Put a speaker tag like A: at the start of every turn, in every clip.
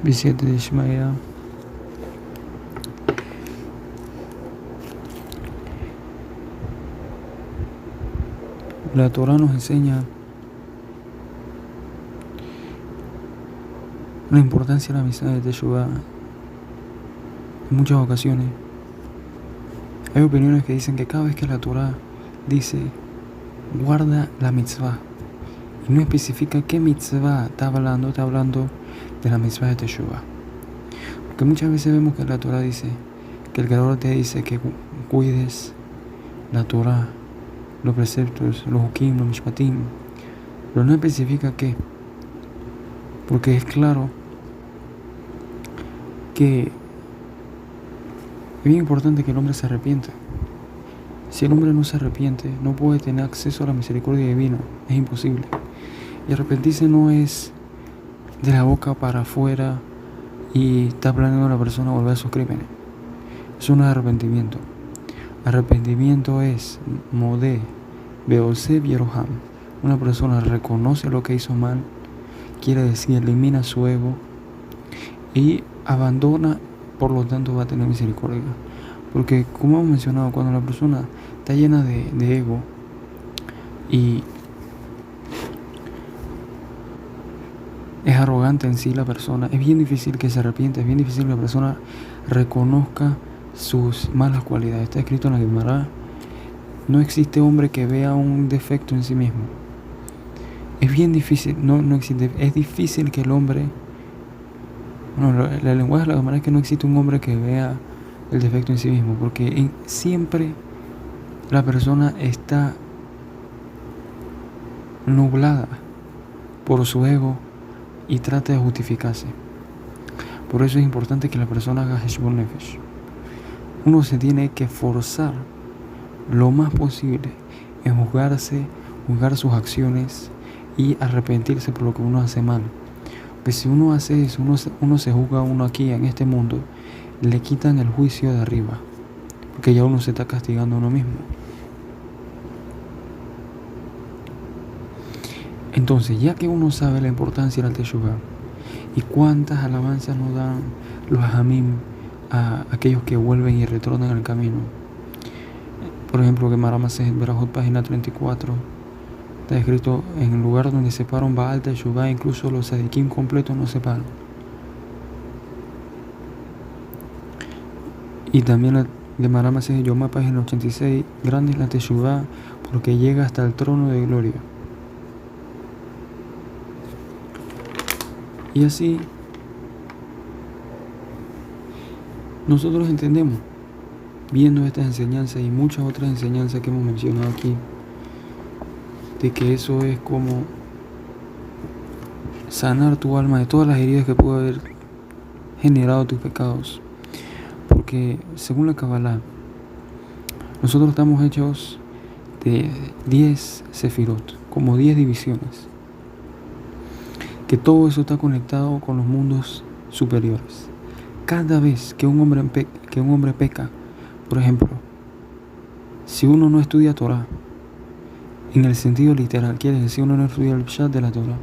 A: 17 de Shemaya. La Torah nos enseña la importancia de la misión de Teshuvah en muchas ocasiones. Hay opiniones que dicen que cada vez que la Torah dice guarda la mitzvah y no especifica qué mitzvah está hablando de la mitzvah de Teshuvah. Porque muchas veces vemos que la Torah dice que el Creador te dice que cuides la Torah, los preceptos, los hukim, los mishpatim, pero no especifica qué, porque es claro que es bien importante que el hombre se arrepienta. Si el hombre no se arrepiente, no puede tener acceso a la misericordia divina, es imposible. Y arrepentirse no es de la boca para afuera y está planeando a la persona volver a sus crímenes. Eso no es arrepentimiento. Arrepentimiento es modé, beoseb yeroham. Una persona reconoce lo que hizo mal, quiere decir elimina su ego y abandona, por lo tanto va a tener misericordia. Porque como hemos mencionado, cuando la persona está llena de ego y es arrogante en sí la persona, es bien difícil que se arrepienta, es bien difícil que la persona reconozca sus malas cualidades. Está escrito en la Gemara: no existe hombre que vea un defecto en sí mismo. Es bien difícil, no existe, es difícil que el hombre, el lenguaje de la Gemara es que no existe un hombre que vea el defecto en sí mismo, porque siempre la persona está nublada por su ego y trata de justificarse. Por eso es importante que la persona haga Heshbon Nefesh. Uno se tiene que forzar lo más posible en juzgar sus acciones y arrepentirse por lo que uno hace mal. Porque si uno hace eso, uno se juzga a uno aquí en este mundo, le quitan el juicio de arriba, porque ya uno se está castigando a uno mismo. Entonces, ya que uno sabe la importancia del Teshuvah y cuántas alabanzas nos dan los Hamim a aquellos que vuelven y retornan al camino. Por ejemplo, que Masejet Berajot, página 34, está escrito: en el lugar donde se paran Baal Teshuvah, incluso los Sadikim completos no se paran. Y también la de Masejet Yomá, página 86, grande es la Teshuvah porque llega hasta el trono de gloria. Y así nosotros entendemos, viendo estas enseñanzas y muchas otras enseñanzas que hemos mencionado aquí, de que eso es como sanar tu alma de todas las heridas que pudo haber generado tus pecados. Porque según la Kabbalah, nosotros estamos hechos de 10 sefirot, como 10 divisiones, que todo eso está conectado con los mundos superiores. Cada vez que un hombre peca, por ejemplo, si uno no estudia Torah, en el sentido literal, quiere decir uno no estudia el Pshat de la Torah,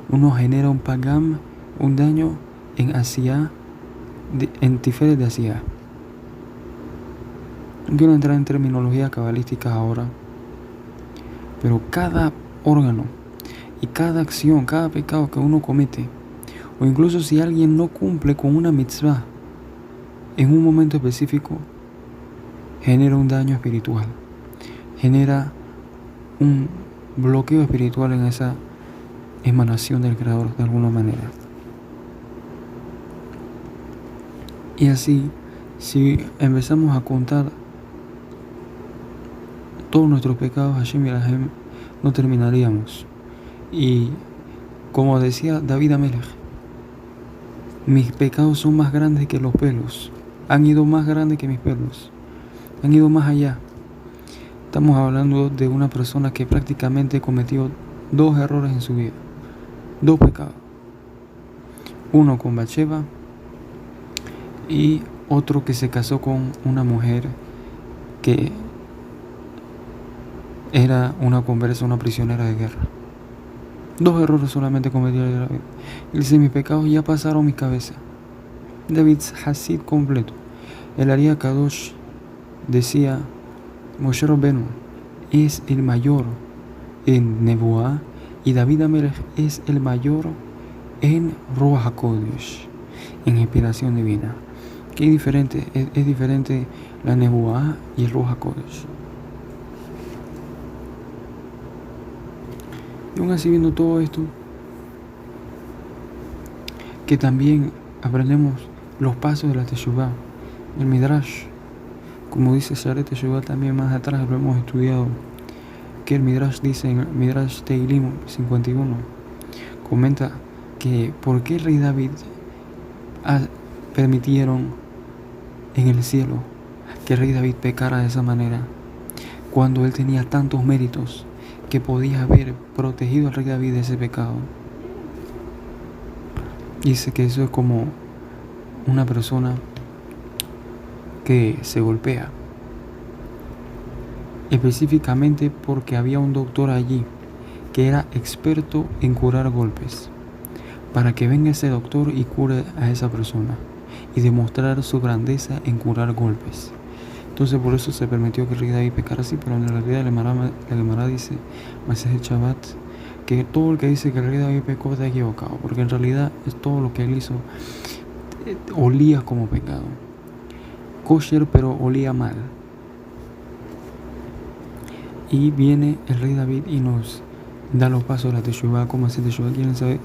A: uno genera un pagam, un daño en Asiyah, en Tiferet de Asiyah. No quiero entrar en terminología cabalística ahora, pero cada órgano y cada acción, cada pecado que uno comete, o incluso si alguien no cumple con una mitzvah en un momento específico, genera un daño espiritual, genera un bloqueo espiritual en esa emanación del Creador de alguna manera. Y así, si empezamos a contar todos nuestros pecados, Hashem y Rahem, no terminaríamos. Y como decía David Amelech, mis pecados son más grandes que los pelos, han ido más grandes que mis pelos, han ido más allá. Estamos hablando de una persona que prácticamente cometió 2 errores en su vida, 2 pecados, uno con Bathsheba y otro que se casó con una mujer que era una conversa, una prisionera de guerra. 2 errores solamente cometió en la vida. Y dice: mis pecados ya pasaron mi cabeza, David Hasid completo. El Ari Kadosh decía, Moshe Rabbeinu es el mayor en Nebuá y David Amelech es el mayor en Ruach HaKodesh, en inspiración divina. ¿Qué diferente? Es diferente la Nebuá y el Ruach HaKodesh. Y aún así, viendo todo esto, que también aprendemos los pasos de la Teshuvah, el Midrash, como dice Sharet Teshuvah, también más atrás lo hemos estudiado, que el Midrash dice en el Midrash Teilim 51, comenta que por qué el rey David permitieron en el cielo que el rey David pecara de esa manera, cuando él tenía tantos méritos que podía haber protegido al rey David de ese pecado. Dice que eso es como una persona que se golpea, específicamente porque había un doctor allí que era experto en curar golpes, para que venga ese doctor y cure a esa persona y demostrar su grandeza en curar golpes. Entonces por eso se permitió que el rey David pecara así, pero en realidad la Gemara dice, Masejet Shabbat, que todo el que dice que el rey David pecó está equivocado, porque en realidad es todo lo que él hizo olía como pecado. Kosher, pero olía mal. Y viene el rey David y nos da los pasos de la Teshuvah, cómo hacer Teshuvah. ¿Quieren saber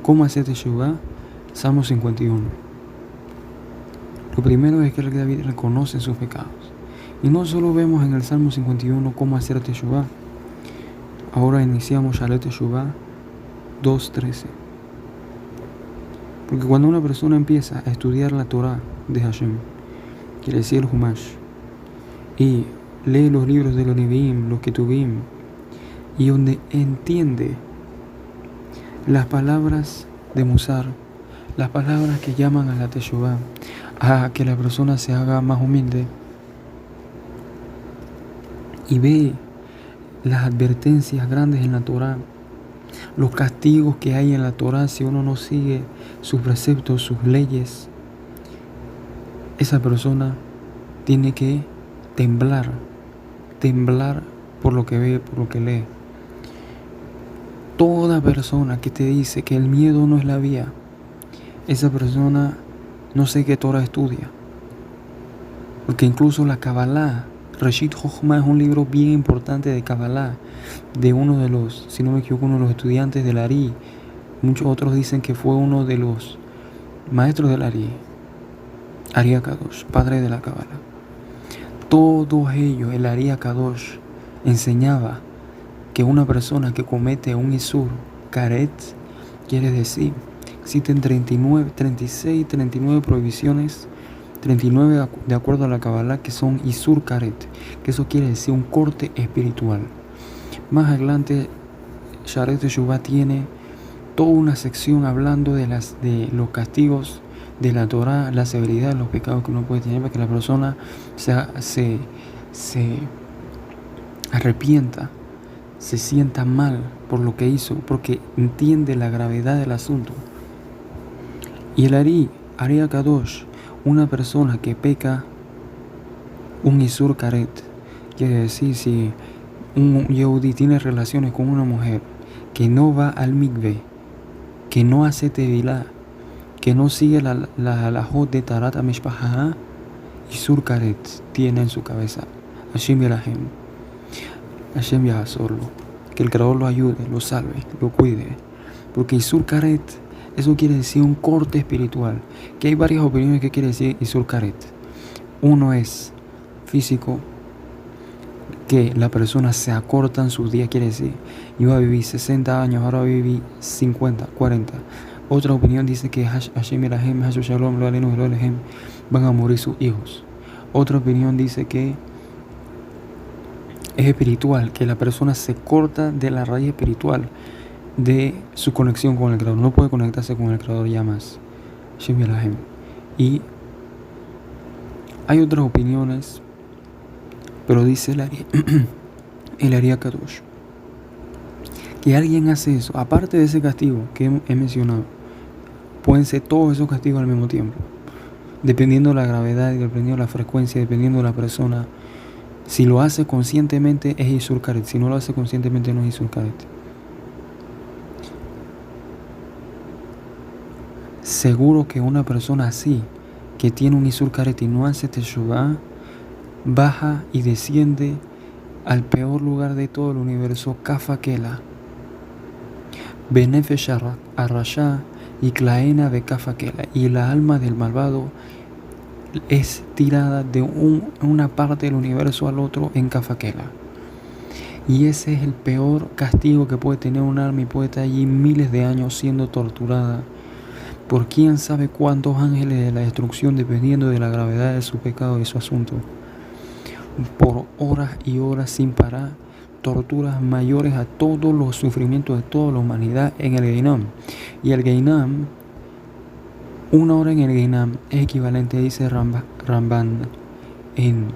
A: cómo hacer Teshuvah? Salmo 51. Lo primero es que el rey David reconoce sus pecados. Y no solo vemos en el Salmo 51 cómo hacer Teshuvah. Ahora iniciamos Sharet Teshuvah 2.13. Porque cuando una persona empieza a estudiar la Torah de Hashem, quiere decir el Humash, y lee los libros de los Nevi'im, los Ketuvim, y donde entiende las palabras de Musar, las palabras que llaman a la Teshuvah, a que la persona se haga más humilde, y ve las advertencias grandes en la Torah, los castigos que hay en la Torah si uno no sigue sus preceptos, sus leyes, esa persona tiene que temblar por lo que ve, por lo que lee. Toda persona que te dice que el miedo no es la vía, esa persona no sé qué Torah estudia. Porque incluso la Kabbalah, Reshit Jochma, es un libro bien importante de Kabbalah, de uno de los, si no me equivoco, uno de los estudiantes del Ari. Muchos otros dicen que fue uno de los maestros del Ari, Ari Akadosh, padre de la Kabbalah. Todos ellos, el Ari Akadosh, enseñaba que una persona que comete un Isur Karet, quiere decir, existen 36, 39 prohibiciones, 39 de acuerdo a la Kabbalah, que son Isur Karet, que eso quiere decir un corte espiritual. Más adelante, Sharet Teshuvah tiene toda una sección hablando de los castigos de la Torah, la severidad de los pecados que uno puede tener, para que la persona se arrepienta, se sienta mal por lo que hizo, porque entiende la gravedad del asunto. Y el Ari Akadosh, una persona que peca un Isur Karet, quiere decir, si un Yehudi tiene relaciones con una mujer que no va al mikveh, que no hace tevilá, que no sigue la halajot de Tarat HaMishpaha, Isur Karet tiene en su cabeza. Hashem Yelahem, Hashem Yahazorlo, que el Creador lo ayude, lo salve, lo cuide. Porque Isur Karet, eso quiere decir un corte espiritual. Que hay varias opiniones que quiere decir Isur Karet. Uno es físico, que la persona se acorta en sus días, quiere decir, iba a vivir 60 años, ahora viví 50, 40. Otra opinión dice que Hashem Yelahem, Hashem Shalom, Lo Alenu, Lo Alehem, van a morir sus hijos. Otra opinión dice que es espiritual, que la persona se corta de la raíz espiritual de su conexión con el Creador. No puede conectarse con el Creador ya más. Hashem Yelahem. Y hay otras opiniones, pero dice el Ari Akadosh, que alguien hace eso, aparte de ese castigo que he mencionado, pueden ser todos esos castigos al mismo tiempo. dependiendo de la gravedad, dependiendo de la frecuencia, dependiendo de la persona. Si lo hace conscientemente es Isur Karet, si no lo hace conscientemente no es Isur Karet. Seguro que una persona así, que tiene un Isur Karet y no hace Teshuvah, baja y desciende al peor lugar de todo el universo, Kaf Kela. Benefesh Arrasha y Klaena de Kaf Kela. Y la alma del malvado es tirada de una parte del universo al otro en Kaf Kela. Y ese es el peor castigo que puede tener un alma, y puede estar allí miles de años siendo torturada por quién sabe cuántos ángeles de la destrucción, dependiendo de la gravedad de su pecado y su asunto, por horas y horas sin parar, torturas mayores a todos los sufrimientos de toda la humanidad en el Geinam. Y el Geinam, una hora en el Geinam es equivalente, dice Ramban en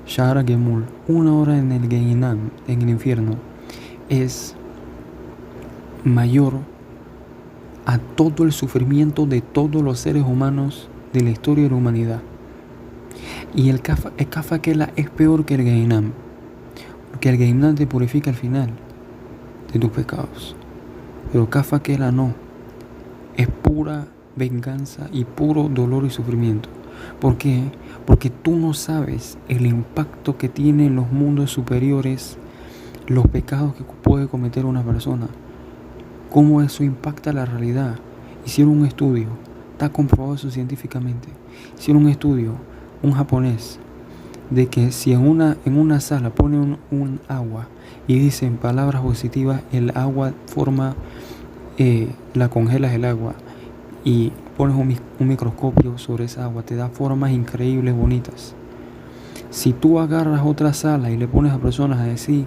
A: Sha'ar Gemul, una hora en el Geinam, en el infierno, es mayor a todo el sufrimiento de todos los seres humanos de la historia de la humanidad. Y el Kaf Kela es peor que el Geinam, porque el Geinam te purifica al final de tus pecados, pero Kaf Kela no, es pura venganza y puro dolor y sufrimiento. ¿Por qué? Porque tú no sabes el impacto que tiene en los mundos superiores los pecados que puede cometer una persona, cómo eso impacta la realidad. Hicieron un estudio, está comprobado eso científicamente. Hicieron un estudio, un japonés, de que si en una sala ponen un agua y dicen palabras positivas, el agua forma, la congelas el agua y pones un microscopio sobre esa agua, te da formas increíbles, bonitas. Si tú agarras otra sala y le pones a personas a decir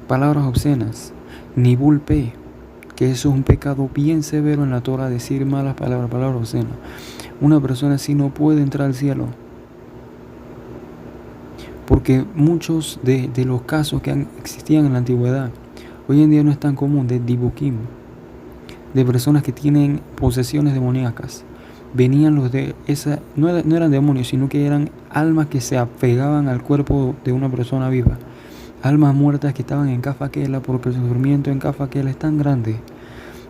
A: palabras obscenas, nibul pe, que eso es un pecado bien severo en la Torah, decir malas palabras obscenas, una persona así no puede entrar al cielo. Porque muchos de los casos que existían en la antigüedad, hoy en día no es tan común, de dibukim, de personas que tienen posesiones demoníacas. Venían los de esa, no eran demonios, sino que eran almas que se apegaban al cuerpo de una persona viva. Almas muertas que estaban en Kaf Kela, porque el sufrimiento en Kaf Kela es tan grande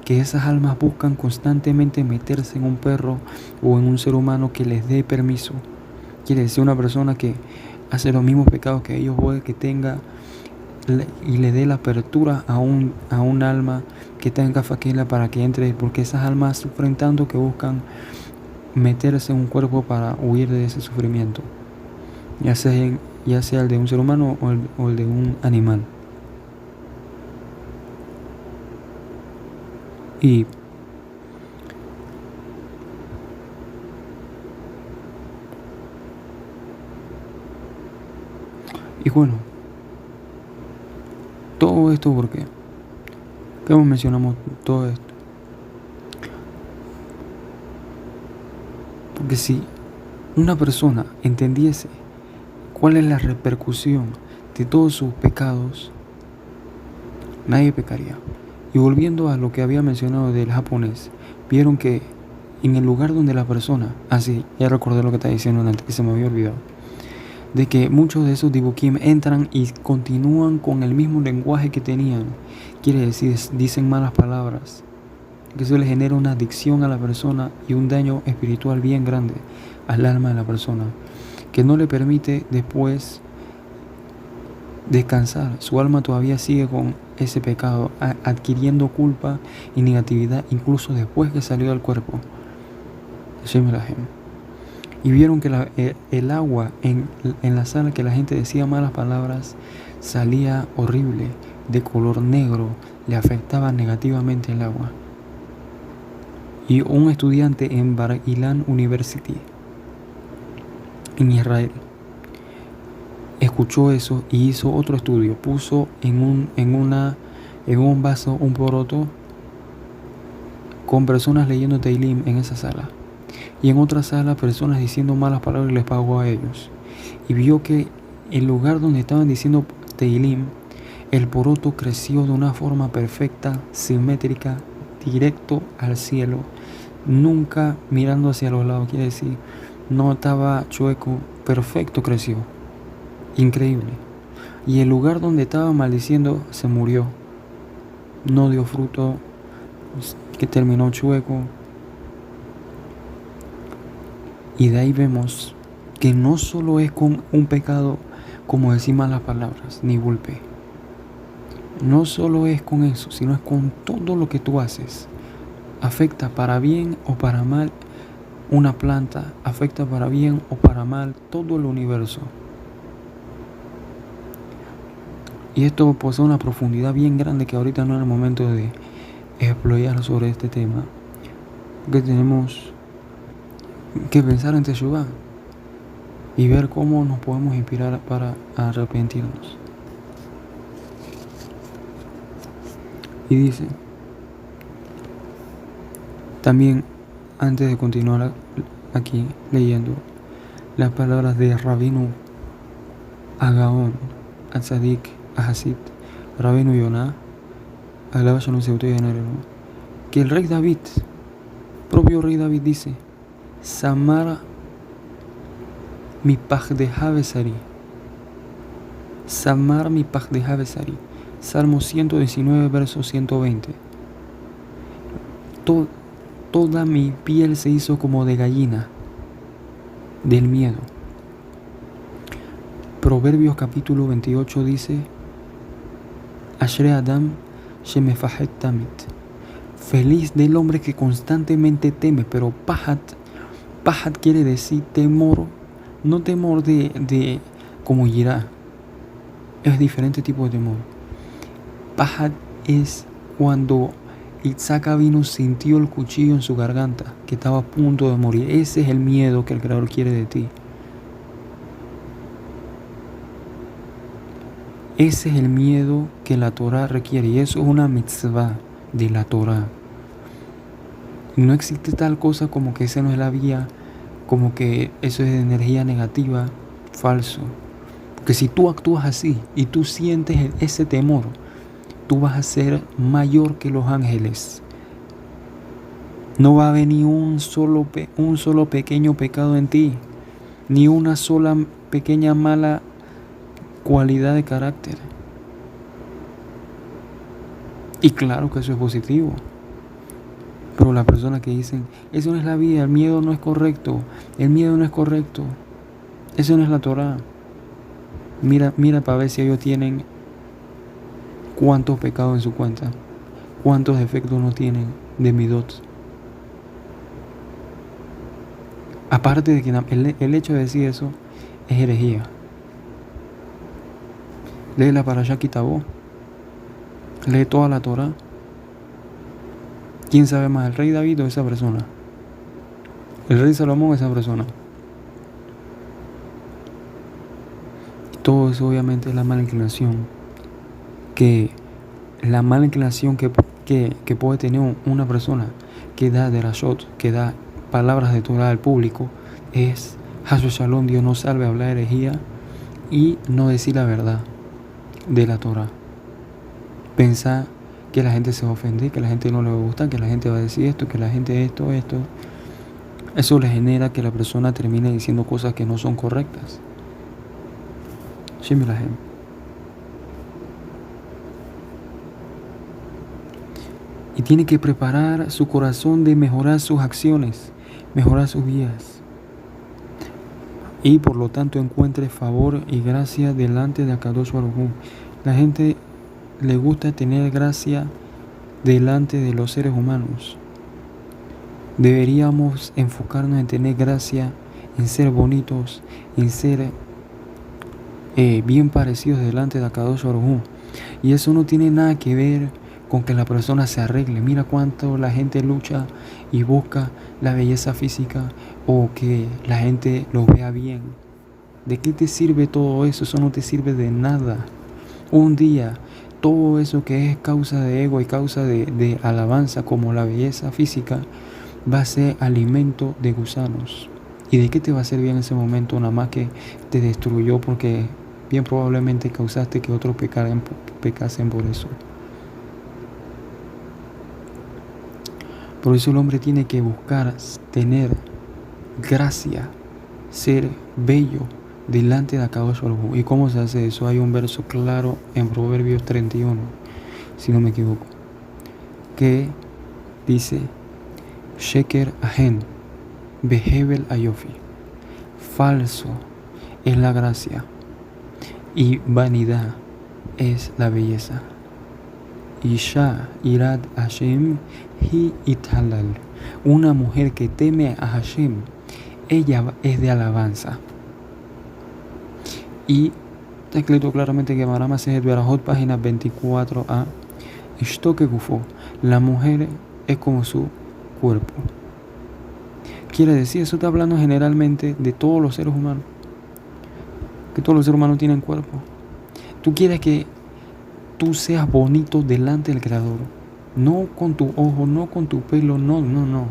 A: que esas almas buscan constantemente meterse en un perro o en un ser humano que les dé permiso. Quiere decir, una persona que hace los mismos pecados que ellos, puede que tenga y le dé la apertura a un alma que está en Kaf Kela para que entre, porque esas almas sufren tanto que buscan meterse en un cuerpo para huir de ese sufrimiento, ya sea el de un ser humano o el de un animal. Y bueno, todo esto, ¿por qué? ¿Cómo mencionamos todo esto? Porque si una persona entendiese cuál es la repercusión de todos sus pecados, nadie pecaría. Y volviendo a lo que había mencionado del japonés, vieron que en el lugar donde la persona, ya recordé lo que estaba diciendo antes, que se me había olvidado, de que muchos de esos dibukim entran y continúan con el mismo lenguaje que tenían. Quiere decir, dicen malas palabras, que eso le genera una adicción a la persona y un daño espiritual bien grande al alma de la persona, que no le permite después descansar. Su alma todavía sigue con ese pecado, adquiriendo culpa y negatividad incluso después que salió del cuerpo. Y vieron que el agua en la sala que la gente decía malas palabras salía horrible, de color negro, le afectaba negativamente el agua. Y un estudiante en Bar Ilan University en Israel escuchó eso y hizo otro estudio. Puso en un vaso un poroto con personas leyendo Teilim en esa sala, y en otra sala personas diciendo malas palabras y les pagó a ellos. Y vio que el lugar donde estaban diciendo Teilim, el poroto creció de una forma perfecta, simétrica, directo al cielo, nunca mirando hacia los lados. Quiere decir, no estaba chueco, perfecto creció, increíble. Y el lugar donde estaba maldiciendo se murió, no dio fruto, que terminó chueco. Y de ahí vemos que no solo es con un pecado como decir malas palabras, ni golpe. No solo es con eso, sino es con todo lo que tú haces. Afecta para bien o para mal una planta, afecta para bien o para mal todo el universo. Y esto posee una profundidad bien grande que ahorita no es el momento de explorar sobre este tema. Que tenemos que pensar en Teshuvá y ver cómo nos podemos inspirar para arrepentirnos. Y dice, también antes de continuar aquí leyendo las palabras de Rabino Agaón, Atzadik, Ahasit, Rabino Yonah, alaba Shalom Seuto y Ganarelo, que el rey David, propio rey David dice, Samar mi pajdeja besari, Samar mi pajdeja besari, Salmo 119, verso 120. Toda mi piel se hizo como de gallina, del miedo. Proverbios capítulo 28 dice, Ashre Adam shemefahet tamit. Feliz del hombre que constantemente teme, pero pahat quiere decir temor, no temor de como yirá, es diferente tipo de temor. Pahat es cuando Isaac vino, sintió el cuchillo en su garganta, que estaba a punto de morir. Ese es el miedo que el Creador quiere de ti. Ese es el miedo que la Torah requiere, y eso es una mitzvah de la Torah. No existe tal cosa como que esa no es la vía, como que eso es de energía negativa, falso. Porque si tú actúas así y tú sientes ese temor, tú vas a ser mayor que los ángeles. No va a haber ni un solo pequeño pecado en ti, ni una sola pequeña mala cualidad de carácter. Y claro que eso es positivo. Pero las personas que dicen, eso no es la vida, el miedo no es correcto, el miedo no es correcto, eso no es la Torah. Mira para ver si ellos tienen cuántos pecados en su cuenta, cuántos defectos no tienen de midot. Aparte de que el hecho de decir eso es herejía. Lee la Parashá Kitabó, lee toda la Torah. ¿Quién sabe más, el rey David o esa persona? El rey Salomón o esa persona. Todo eso obviamente es la mala inclinación que puede tener una persona que da derashot, que da palabras de Torah al público, es Hashem Shalom, Dios no salve, hablar herejía y no decir la verdad de la Torah. Pensar que la gente se va a ofender, que la gente no le va a gustar, que la gente va a decir esto, que la gente esto. Eso le genera que la persona termine diciendo cosas que no son correctas. Y tiene que preparar su corazón de mejorar sus acciones, mejorar sus vidas. Y por lo tanto encuentre favor y gracia delante de Akadosh Baruj Hu. La gente le gusta tener gracia delante de los seres humanos. Deberíamos enfocarnos en tener gracia, en ser bonitos, en ser bien parecidos delante de Akadosh Baruj Hu. Y eso no tiene nada que ver con que la persona se arregle. Mira cuánto la gente lucha y busca la belleza física o que la gente lo vea bien. ¿De qué te sirve todo eso? Eso no te sirve de nada. Un día, todo eso que es causa de ego y causa de alabanza, como la belleza física, va a ser alimento de gusanos. ¿Y de qué te va a servir en ese momento? Nada más que te destruyó, porque bien probablemente causaste que otros pecasen por eso. Por eso el hombre tiene que buscar tener gracia ser bello delante de Akadosh Baruj Hu. ¿Y cómo se hace eso? Hay un verso claro en Proverbios 31, si no me equivoco, que dice: Sheker ahen, behebel ayofi. Falso es la gracia y vanidad es la belleza. Isha irad Hashem hi ithalal. Una mujer que teme a Hashem, ella es de alabanza. Y está escrito claramente que Gemara Masejet Berajot, página 24a, Ishto que gufo, la mujer es como su cuerpo. Quiere decir, eso está hablando generalmente de todos los seres humanos, que todos los seres humanos tienen cuerpo. Tú quieres que tú seas bonito delante del Creador, no con tu ojo, no con tu pelo, no.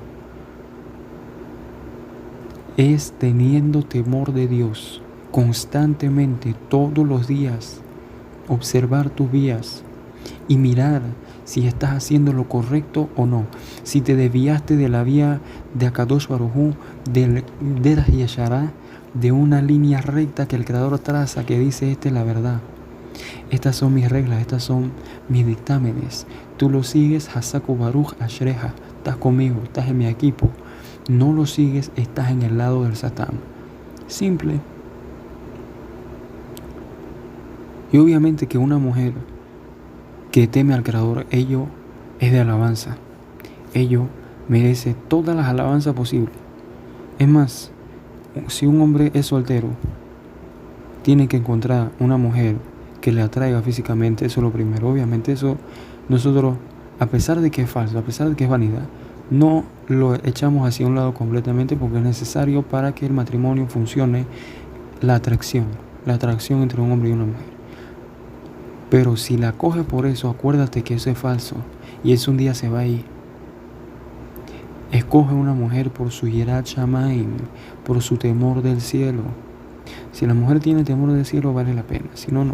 A: Es teniendo temor de Dios constantemente, todos los días, observar tus vías y mirar si estás haciendo lo correcto o no. Si te desviaste de la vía de Akadosh Baruj Hu, del Deraj Yeshará, de una línea recta que el Creador traza, que dice: esta es la verdad, estas son mis reglas, estas son mis dictámenes. Tú lo sigues, Hasaku Baruch Ashreja, estás conmigo, estás en mi equipo. No lo sigues, estás en el lado del Satán. Simple. Y obviamente que una mujer que teme al Creador, ello es de alabanza. Ello merece todas las alabanzas posibles. Es más, si un hombre es soltero, tiene que encontrar una mujer que le atraiga físicamente. Eso es lo primero. Obviamente eso nosotros, a pesar de que es falso, a pesar de que es vanidad, no lo echamos hacia un lado completamente, porque es necesario para que el matrimonio funcione la atracción entre un hombre y una mujer. Pero si la coges por eso, acuérdate que eso es falso y eso un día se va a ir. Escoge una mujer por su yirat shamayim, por su temor del cielo. Si la mujer tiene temor del cielo, vale la pena, si no, no.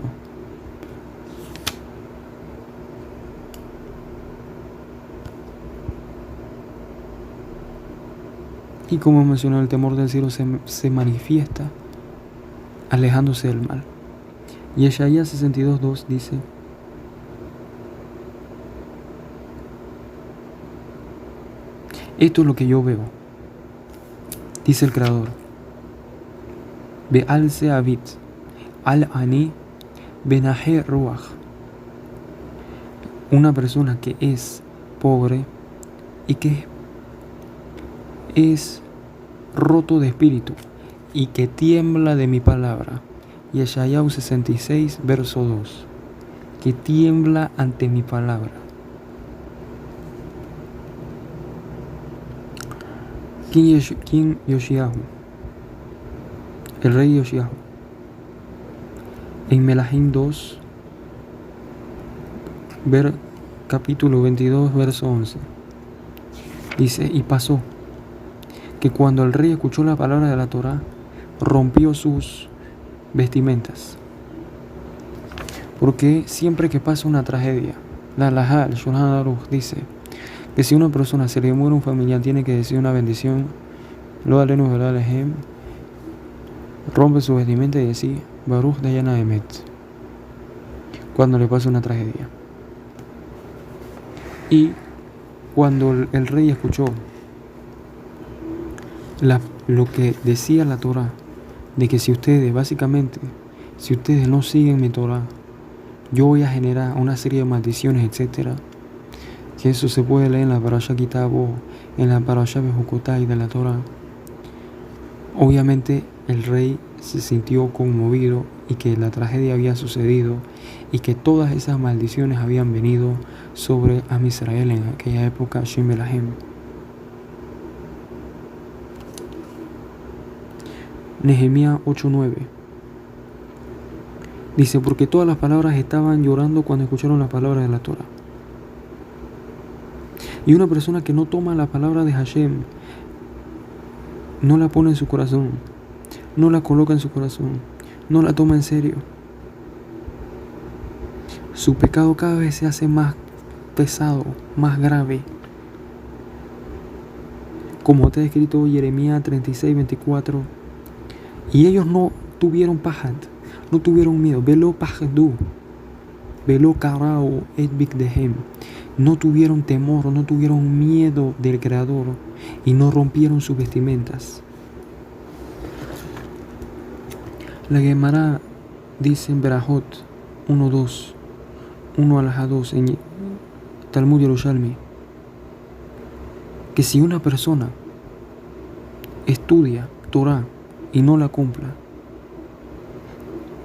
A: Y como mencioné, el temor del cielo se manifiesta alejándose del mal. Y Yeshayahu 62:2 dice: esto es lo que yo veo, dice el Creador. Be'al se'avit, al ani, benaje ruach. Una persona que es pobre y que es roto de espíritu y que tiembla de mi palabra. Yeshayahu 66, verso 2. Que tiembla ante mi palabra. ¿Quién Yoshiahu? El rey Yoshiahu. En Melahim 2, capítulo 22, verso 11. Dice: y pasó que cuando el rey escuchó la palabra de la Torá, rompió sus vestimentas. Porque siempre que pasa una tragedia, la halajá, el Shulchan Aruch, dice que si una persona se le muere un familiar, tiene que decir una bendición, lo alenu velá lehem, rompe su vestimenta y decir Baruch Dayana Emet cuando le pasa una tragedia. Y cuando el rey escuchó lo que decía la Torá, de que si ustedes no siguen mi Torá, yo voy a generar una serie de maldiciones, etcétera, que eso se puede leer en la Parashá Kitabo, en la Parashá Bejukotai de la Torá. Obviamente el rey se sintió conmovido y que la tragedia había sucedido y que todas esas maldiciones habían venido sobre Am Israel en aquella época, Shem Belahem. Nehemías 8:9 dice: porque todas las palabras estaban llorando cuando escucharon las palabras de la Torá. Y una persona que no toma la palabra de Hashem, no la pone en su corazón, no la coloca en su corazón, no la toma en serio, su pecado cada vez se hace más pesado, más grave. Como está escrito en Jeremías 36:24, Y ellos no tuvieron pajad, no tuvieron miedo. Velo pajdu, velo karao et bigdehem. No tuvieron temor, no tuvieron miedo del Creador y no rompieron sus vestimentas. La Gemara dice en Berajot 1.2, 1-2 en Talmud Yerushalmi, que si una persona estudia Torah y no la cumpla,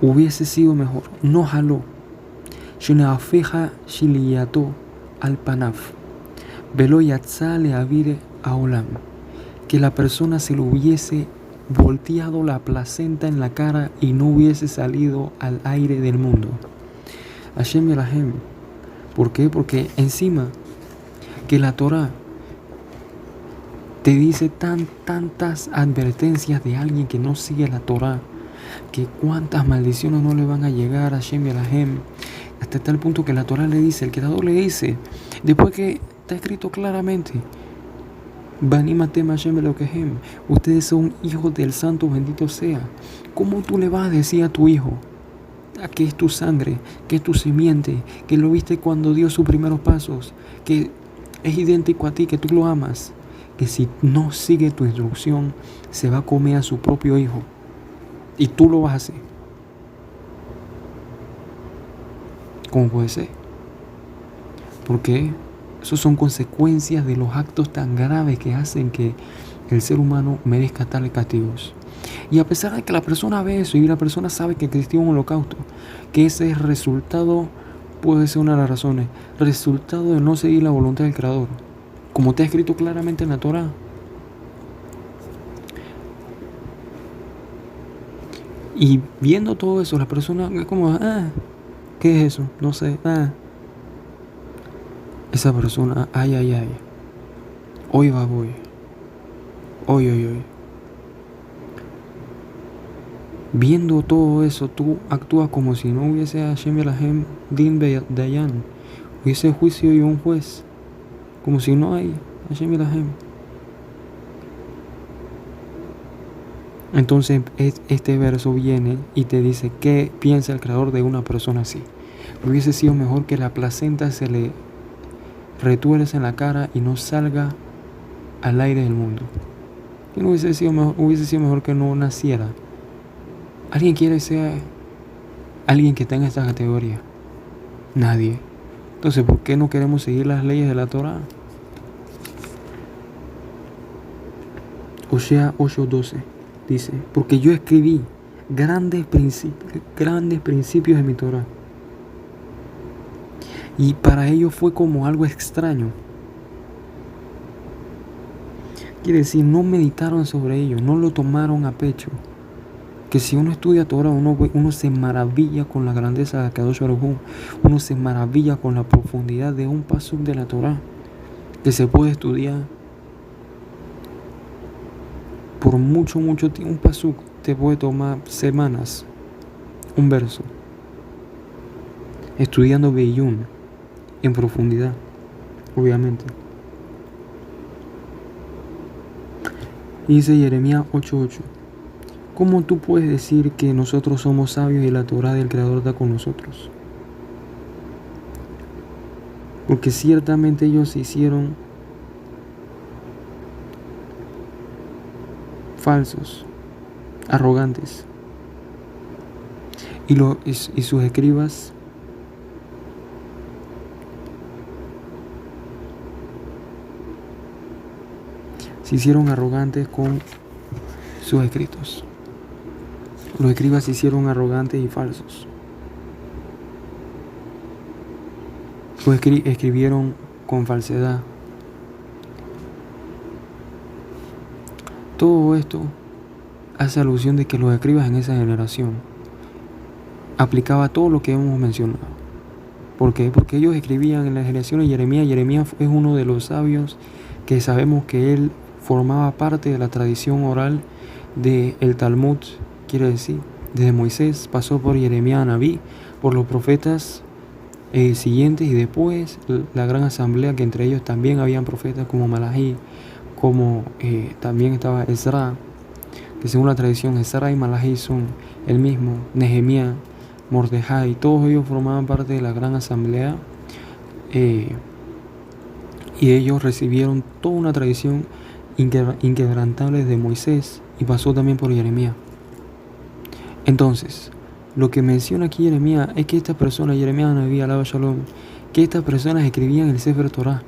A: hubiese sido mejor. No jaló. Sheneafeja shiliyato al panaf. Velo yatza le avire aolam. Que la persona se le hubiese volteado la placenta en la cara y no hubiese salido al aire del mundo. Hashem Yelahem. ¿Por qué? Porque que la Torah te dice tantas advertencias de alguien que no sigue la Torah, que cuántas maldiciones no le van a llegar a Hashem Yelahem, hasta tal punto que la Torah le dice, el Creador le dice, después que está escrito claramente, Banimatem Hashem Elokehem, ustedes son hijos del Santo, bendito sea. ¿Cómo tú le vas a decir a tu hijo que es tu sangre, que es tu simiente, que lo viste cuando dio sus primeros pasos, que es idéntico a ti, que tú lo amas, que si no sigue tu instrucción se va a comer a su propio hijo y tú lo vas a hacer? ¿Cómo puede ser? Porque eso son consecuencias de los actos tan graves que hacen que el ser humano merezca tales castigos. Y a pesar de que la persona ve eso y la persona sabe que existió un holocausto, que ese es resultado, puede ser una de las razones, resultado de no seguir la voluntad del Creador, como está escrito claramente en la Torah. Y viendo todo eso, la persona es como, ¿qué es eso? No sé, Esa persona, ay. Hoy va, voy. Hoy. Viendo todo eso, tú actúas como si no hubiese Hashem Yelahem Din Dayan. Hubiese juicio y un juez. Como si no hay Hashem Yelahem. Entonces este verso viene y te dice qué piensa el Creador de una persona así. Hubiese sido mejor que la placenta se le retuerce en la cara y no salga al aire del mundo. ¿Qué no hubiese sido mejor que no naciera? ¿Alguien quiere ser alguien que tenga esta categoría? Nadie. Entonces, ¿por qué no queremos seguir las leyes de la Torah? Osea 8:12 dice, porque yo escribí grandes principios de mi Torah. Y para ellos fue como algo extraño. Quiere decir, no meditaron sobre ello, no lo tomaron a pecho. Que si uno estudia Torah, uno se maravilla con la grandeza de Kadosh Baruj Hu. Uno se maravilla con la profundidad de un pasuk de la Torah, que se puede estudiar por mucho tiempo. Un pasuk te puede tomar semanas, un verso, estudiando Beiyun en profundidad, obviamente. Dice Jeremías 8:8. ¿Cómo tú puedes decir que nosotros somos sabios y la Torah del Creador está con nosotros? Porque ciertamente ellos se hicieron falsos, arrogantes, y sus escribas se hicieron arrogantes con sus escritos. Los escribas se hicieron arrogantes y falsos. Pues escribieron con falsedad. Todo esto hace alusión de que los escribas en esa generación aplicaba todo lo que hemos mencionado. ¿Por qué? Porque ellos escribían en la generación de Jeremías. Jeremías es uno de los sabios que sabemos que él formaba parte de la tradición oral del Talmud. Quiere decir, desde Moisés pasó por Jeremías a Nabí, por los profetas siguientes y después la gran asamblea, que entre ellos también habían profetas como Malají, como también estaba Ezra. que según la tradición Ezra y Malachi son el mismo, Nehemías, Mordejai, todos ellos formaban parte de la gran asamblea, y ellos recibieron toda una tradición inquebrantable de Moisés y pasó también por Jeremías. Entonces, lo que menciona aquí Jeremías es que estas personas, Jeremías, Naví, alaba Shalom, que estas personas escribían el Sefer Torah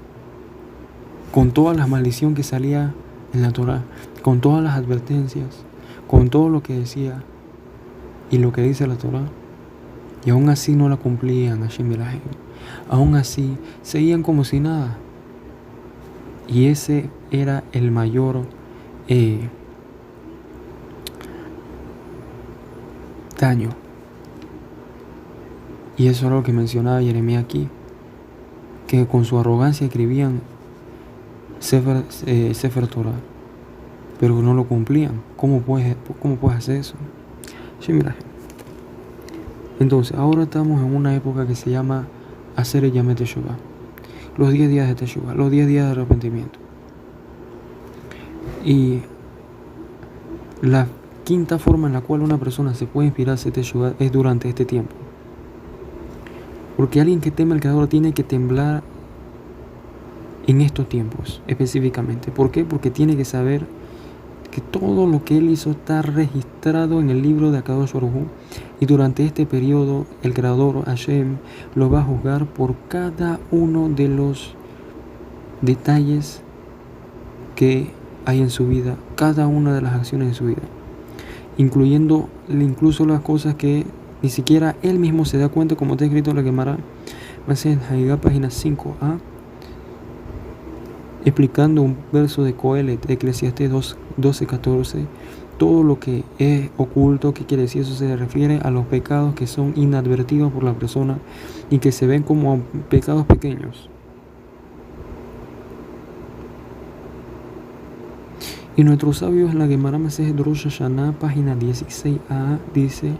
A: con toda la maldición que salía en la Torah, con todas las advertencias, con todo lo que decía y lo que dice la Torah, y aún así no la cumplían. Hashem Yirahem. Aún así seguían como si nada, y ese era el mayor daño. Y eso es lo que mencionaba Jeremías aquí, que con su arrogancia escribían Sefer Torah, pero no lo cumplían. ¿Cómo puedes hacer eso? Sí, mira. Entonces, ahora estamos en una época que se llama Hacer el Yamé Teshuvah, los 10 días de Teshuvah, los 10 días de arrepentimiento. Y la quinta forma en la cual una persona se puede inspirar a hacer Teshuvah es durante este tiempo. Porque alguien que teme al Creador tiene que temblar en estos tiempos específicamente. ¿Por qué? Porque tiene que saber que todo lo que él hizo está registrado en el libro de Akadosh Baruj Hu, y durante este periodo el Creador Hashem lo va a juzgar por cada uno de los detalles que hay en su vida, cada una de las acciones de su vida, incluso las cosas que ni siquiera él mismo se da cuenta, como está escrito en la Gemara, en Haidá, página 5a, explicando un verso de Coelet, de Eclesiastés 12:14, todo lo que es oculto. ¿Qué quiere decir? Eso se refiere a los pecados que son inadvertidos por la persona y que se ven como pecados pequeños. Y nuestros sabios en la Gemara Masejet Rosh Hashanah, página 16a, dice: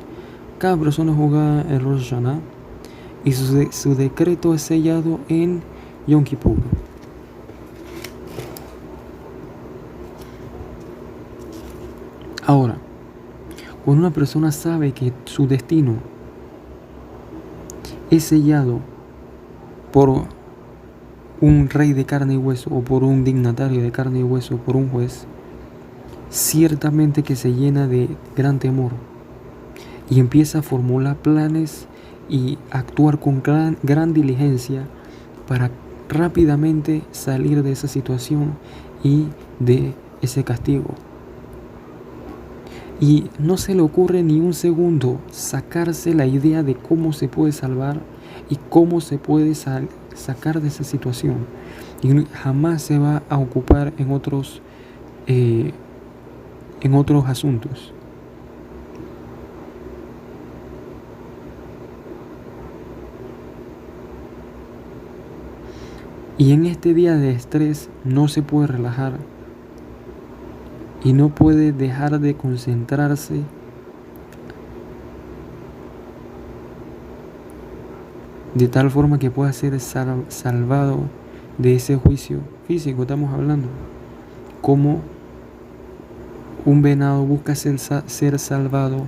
A: cada persona juzga el Rosh Hashanah y su decreto es sellado en Yom Kippur. Ahora, cuando una persona sabe que su destino es sellado por un rey de carne y hueso, o por un dignatario de carne y hueso, por un juez, ciertamente que se llena de gran temor y empieza a formular planes y actuar con gran diligencia para rápidamente salir de esa situación y de ese castigo. Y no se le ocurre ni un segundo sacarse la idea de cómo se puede salvar y cómo se puede sacar de esa situación. Y jamás se va a ocupar en otros asuntos. Y en este día de estrés no se puede relajar y no puede dejar de concentrarse de tal forma que pueda ser salvado de ese juicio físico. Estamos hablando como un venado busca ser salvado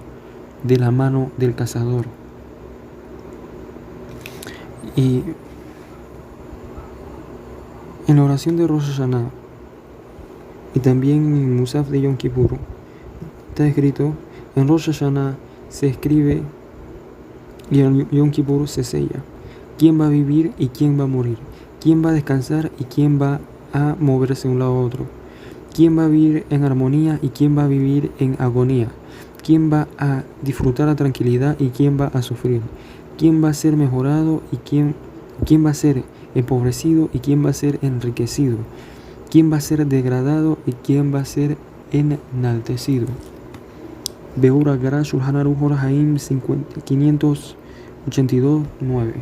A: de la mano del cazador. Y en la oración de Rosh Hashanah y también en Musaf de Yom Kippur está escrito: en Rosh Hashanah se escribe y en Yom Kippur se sella quién va a vivir y quién va a morir, quién va a descansar y quién va a moverse de un lado a otro, quién va a vivir en armonía y quién va a vivir en agonía, quién va a disfrutar la tranquilidad y quién va a sufrir, quién va a ser mejorado y quién va a ser empobrecido y quién va a ser enriquecido, quién va a ser degradado y quién va a ser enaltecido. Beur Agara Shulchan Aruch Orah Haim 582-9.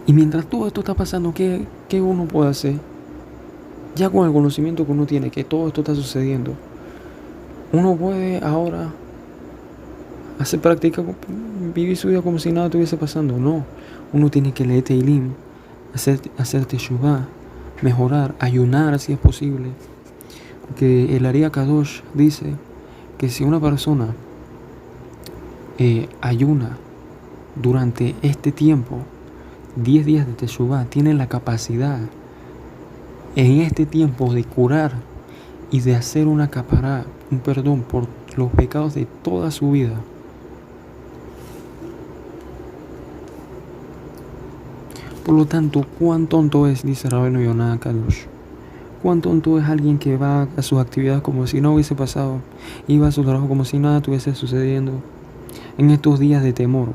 A: Y mientras todo esto está pasando, ¿qué uno puede hacer? Ya con el conocimiento que uno tiene, que todo esto está sucediendo, uno puede ahora hacer práctica, vivir su vida como si nada estuviese pasando. No, uno tiene que leer Teilim, hacer Teshuvah, mejorar, ayunar si es posible, Que el Ari Kadosh dice que si una persona ayuna durante este tiempo, 10 días de Teshuvah, tiene la capacidad en este tiempo de curar y de hacer una capará, un perdón por los pecados de toda su vida. Por lo tanto, ¿cuán tonto es, dice Rabbeinu Yonah Kadosh? ¿Cuán tonto es alguien que va a sus actividades como si no hubiese pasado? Iba a su trabajo como si nada estuviese sucediendo. En estos días de temor,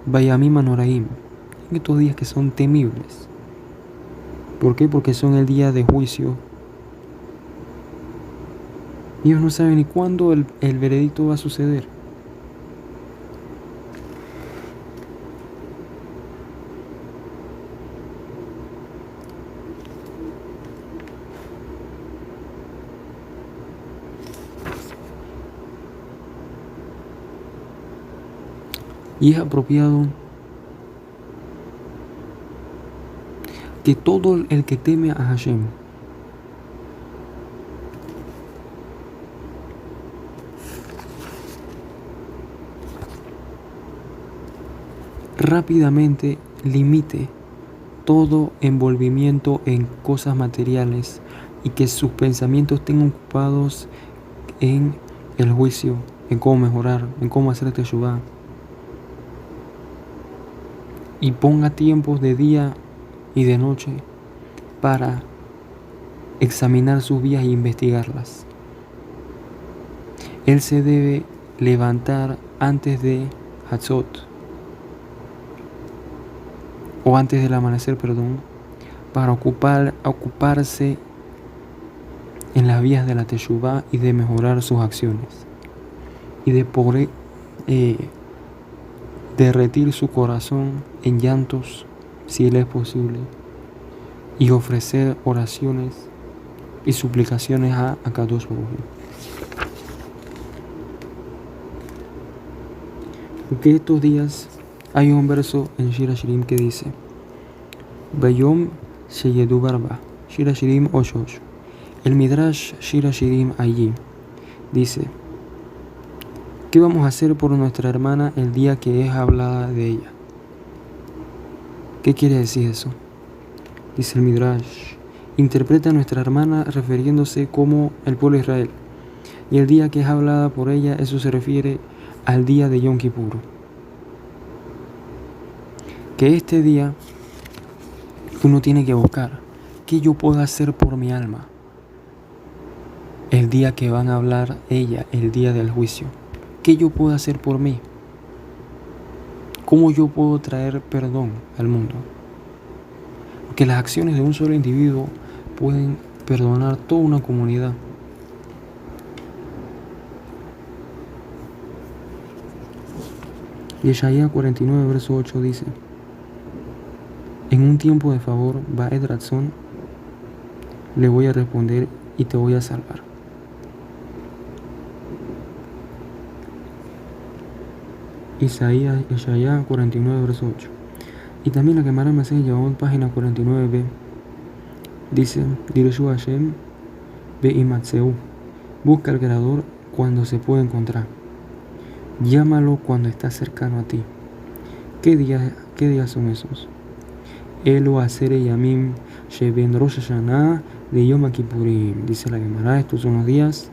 A: Vayamim Anoraim, en estos días que son temibles. ¿Por qué? Porque son el día de juicio. Ellos no saben ni cuándo el veredicto va a suceder. Y es apropiado que todo el que teme a Hashem rápidamente limite todo envolvimiento en cosas materiales y que sus pensamientos estén ocupados en el juicio, en cómo mejorar, en cómo hacer teshuvá. Y ponga tiempos de día y de noche para examinar sus vidas e investigarlas. Él se debe levantar antes de Hatzot, o antes del amanecer, para ocuparse en las vías de la teshuvá y de mejorar sus acciones y de poder derretir su corazón en llantos, si él es posible, y ofrecer oraciones y suplicaciones a Kadosh Baruj Hu. Porque estos días hay un verso en Shir HaShirim que dice: Bayom Sheyedu Barba, Shir HaShirim 8:8. El Midrash Shir HaShirim allí dice: ¿qué vamos a hacer por nuestra hermana el día que es hablada de ella? ¿Qué quiere decir eso? Dice el Midrash: interpreta a nuestra hermana refiriéndose como el pueblo de Israel. Y el día que es hablada por ella, eso se refiere al día de Yom Kippur. Que este día uno tiene que buscar qué yo puedo hacer por mi alma el día que van a hablar ella, el día del juicio. ¿Qué yo puedo hacer por mí? ¿Cómo yo puedo traer perdón al mundo? Porque las acciones de un solo individuo pueden perdonar toda una comunidad. Yeshaya 49, verso 8 dice: en un tiempo de favor, Ba'ed Ratzon, le voy a responder y te voy a salvar. Yeshaya 49, verso 8. Y también la Gemara Masej Yevamot, página 49b, dice: Dirshu Hashem be'imatzeu, busca al Creador cuando se puede encontrar, llámalo cuando está cercano a ti. ¿Qué días son esos? Elo Asere Yamim Sheben Rosh Hashanah de Yom Kippurim. Dice la Gemara: estos son los días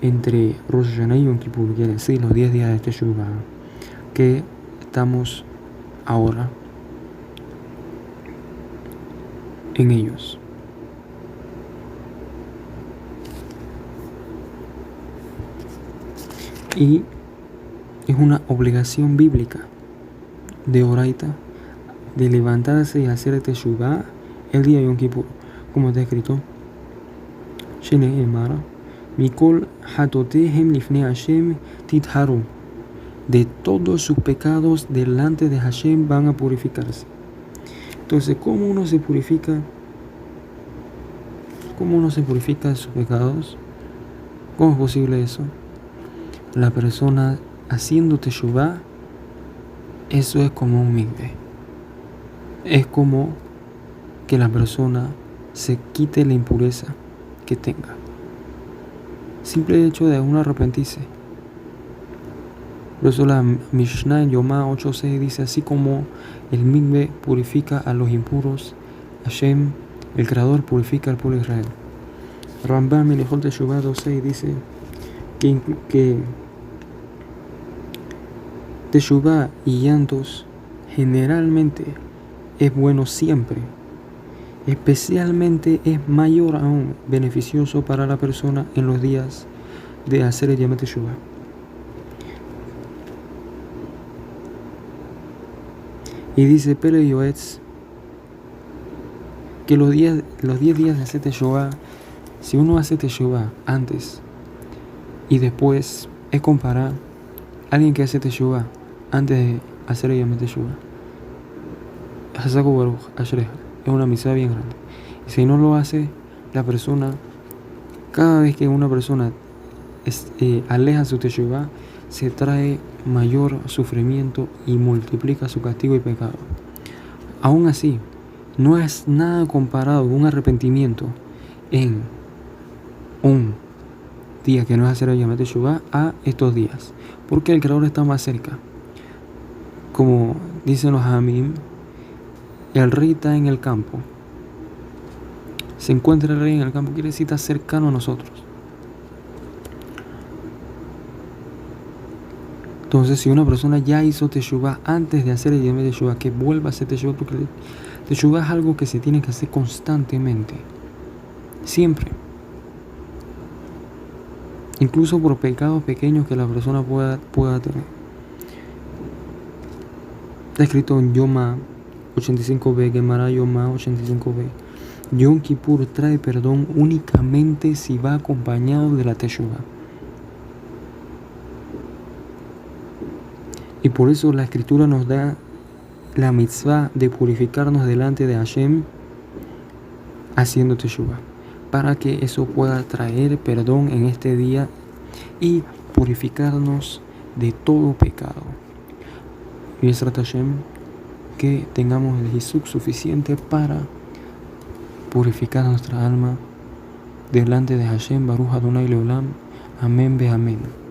A: entre Rosh Hashanah y Yom Kippur, quiere decir los 10 días de Teshuvah, que estamos ahora en ellos. Y es una obligación bíblica de Oraita de levantarse y hacer teshuvah el día de Yom Kippur, como está escrito: Shene'emar Mikol hatotehem lifnei Hashem titharu, de todos sus pecados delante de Hashem van a purificarse. Entonces, ¿cómo uno se purifica? ¿Cómo uno se purifica de sus pecados? ¿Cómo es posible eso? La persona haciendo teshuvah, eso es como un mikveh. Es como que la persona se quite la impureza que tenga. Simple hecho de uno arrepentirse. Por eso la Mishnah en Yomá 8:6 dice: así como el mikve purifica a los impuros, Hashem, el Creador, purifica al pueblo de Israel. Rambam en Ilhot Teshuvah 2:6 dice que Teshuvah y llantos generalmente es bueno siempre. Especialmente es mayor aún beneficioso para la persona en los días de hacer el Yom Teshuvah. Y dice Pele Yoetz que los 10 días de hacer Teshuvah, si uno hace Teshuvah antes y después, es comparar a alguien que hace Teshuvah antes de hacer el Yom Teshuvah. Hazaku Baruch Ashreja. Es una misión bien grande. Y si no lo hace, la persona, cada vez que una persona aleja su Teshuvah, se trae mayor sufrimiento y multiplica su castigo y pecado. Aún así, no es nada comparado con un arrepentimiento en un día que no es hacer el Yom Teshuvah a estos días, porque el Creador está más cerca. Como dicen los Hamim, el rey está en el campo. Se encuentra el rey en el campo, quiere decir está cercano a nosotros. Entonces, si una persona ya hizo Teshuvah antes de hacer el Yom Teshuvah, que vuelva a hacer Teshuvah, porque Teshuvah es algo que se tiene que hacer constantemente, siempre. Incluso por pecados pequeños que la persona pueda tener. Está escrito en Yomá 85b, Gemara Yomá 85b. Yom Kippur trae perdón únicamente si va acompañado de la Teshuvah. Y por eso la Escritura nos da la mitzvah de purificarnos delante de Hashem haciendo Teshuvah, para que eso pueda traer perdón en este día y purificarnos de todo pecado. Y es Hashem que tengamos el Hizuk suficiente para purificar nuestra alma delante de Hashem, Baruch Adonai Leolam. Amén, be amén.